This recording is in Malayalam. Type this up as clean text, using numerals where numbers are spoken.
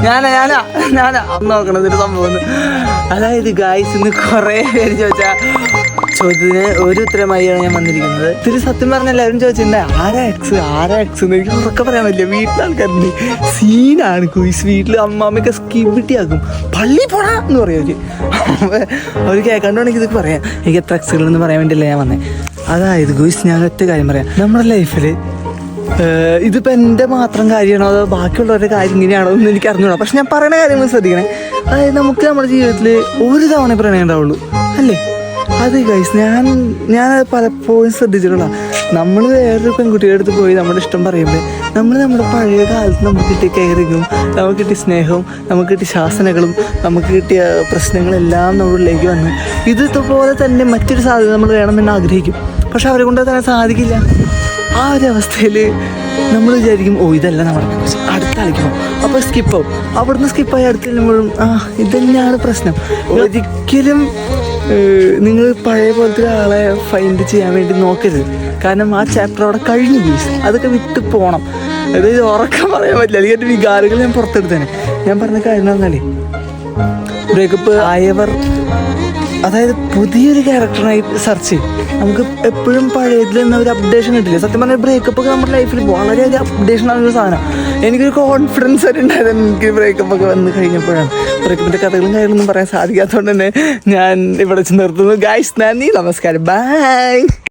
ഞാനാ നോക്കണത് ഒരു സംഭവം. അതായത് ഗായ്സ്, ഇന്ന് കുറേ പേര് ചോദ്യത്തിന് ഒരു ഉത്തരമായിയാണ് ഞാൻ വന്നിരിക്കുന്നത്. ഇതിൽ സത്യം പറഞ്ഞ എല്ലാവരും ചോദിച്ചിട്ടുണ്ട് ആരാ എക്സ് എന്ന്. എനിക്ക് ഉറക്കെ പറയാൻ പറ്റില്ല. വീട്ടിലെ ആൾക്കാരുണ്ട്, സീനാണ് കുയിസ്. വീട്ടിൽ അമ്മാമ്മയൊക്കെ സ്കിബിട്ടിയാക്കും, പള്ളി പോടാ എന്ന് പറയും അവർ കേൾക്കാണ്ടാണെങ്കിൽ ഇതൊക്കെ പറയാം. എനിക്ക് എത്ര എക്സുകളെന്ന് പറയാൻ വേണ്ടിയില്ല ഞാൻ വന്നത്. അതായത് കുയിസ്, ഞാൻ ഒറ്റ കാര്യം പറയാം. നമ്മുടെ ലൈഫിൽ ഇതിപ്പോൾ എൻ്റെ മാത്രം കാര്യമാണോ അതോ ബാക്കിയുള്ളവരുടെ കാര്യം ഇങ്ങനെയാണോ എന്ന് എനിക്ക് അറിഞ്ഞൂടാ. പക്ഷെ ഞാൻ പറയുന്ന കാര്യങ്ങൾ ശ്രദ്ധിക്കണേ. അതായത് നമുക്ക് നമ്മുടെ ജീവിതത്തിൽ ഒരു തവണ പ്രണയം ഉണ്ടാവുള്ളൂ അല്ലേ? അത് ഗൈസ്, ഞാൻ പലപ്പോഴും ശ്രദ്ധിച്ചിട്ടുള്ള, നമ്മൾ വേറൊരു പെൺകുട്ടിയുടെ അടുത്ത് പോയി നമ്മുടെ ഇഷ്ടം പറയുമ്പോൾ നമ്മുടെ പഴയ കാലത്ത് നമുക്ക് കിട്ടിയ കെയറിങ്ങും നമുക്ക് കിട്ടിയ സ്നേഹവും നമുക്ക് കിട്ടിയ ശാസനകളും നമുക്ക് കിട്ടിയ പ്രശ്നങ്ങളെല്ലാം നമ്മളിലേക്ക് വന്ന് ഇതുപോലെ തന്നെ മറ്റൊരു സാധ്യത നമ്മൾ വേണമെന്ന് ആഗ്രഹിക്കും. പക്ഷെ അവരെ കൊണ്ട് തന്നെ സാധിക്കില്ല. ആ ഒരു അവസ്ഥയിൽ നമ്മൾ വിചാരിക്കും ഇതല്ല നമ്മുടെ അടുത്ത കളിക്കണം, അപ്പോൾ സ്കിപ്പാവും. അവിടുന്ന് സ്കിപ്പായി അടുത്ത് ചെല്ലുമ്പോഴും ഇതന്നെയാണ് പ്രശ്നം. ഒരിക്കലും നിങ്ങൾ പഴയ പോലത്തെ ഒരാളെ ഫൈൻഡ് ചെയ്യാൻ വേണ്ടി നോക്കരുത്. കാരണം ആ ചാപ്റ്റർ അവിടെ കഴിഞ്ഞു പോയി. അതൊക്കെ വിട്ട് പോകണം. അതായത് ഉറക്കം പറയാൻ പറ്റില്ല, അല്ലെങ്കിൽ എൻ്റെ വികാരങ്ങൾ ഞാൻ പുറത്തെടുത്തേനെ. ഞാൻ പറഞ്ഞ കാര്യം എന്ന് പറഞ്ഞാൽ, ബ്രേക്കപ്പ് ആയവർ, അതായത് പുതിയൊരു ക്യാരക്ടറിനായി സെർച്ച് ചെയ്യും. നമുക്ക് എപ്പോഴും പഴയതിൽ നിന്ന് ഒരു അപ്ഡേഷൻ കിട്ടില്ല. സത്യം പറഞ്ഞാൽ ബ്രേക്കപ്പ് ഒക്കെ നമ്മുടെ ലൈഫിൽ വളരെയധികം അപ്ഡേഷൻ ആകുന്ന സാധനം. എനിക്കൊരു കോൺഫിഡൻസ് ആയിട്ട് ഉണ്ടായത് എനിക്ക് ബ്രേക്കപ്പ് ഒക്കെ വന്ന് കഴിഞ്ഞപ്പോഴാണ്. ബ്രേക്കപ്പിൻ്റെ കഥകളും കാര്യങ്ങളൊന്നും പറയാൻ സാധിക്കാത്തതുകൊണ്ട് തന്നെ ഞാൻ ഇവിടെ വെച്ച് നിർത്തുന്നു. ഗൈസ്, നന്ദി, നമസ്കാരം, ബൈ.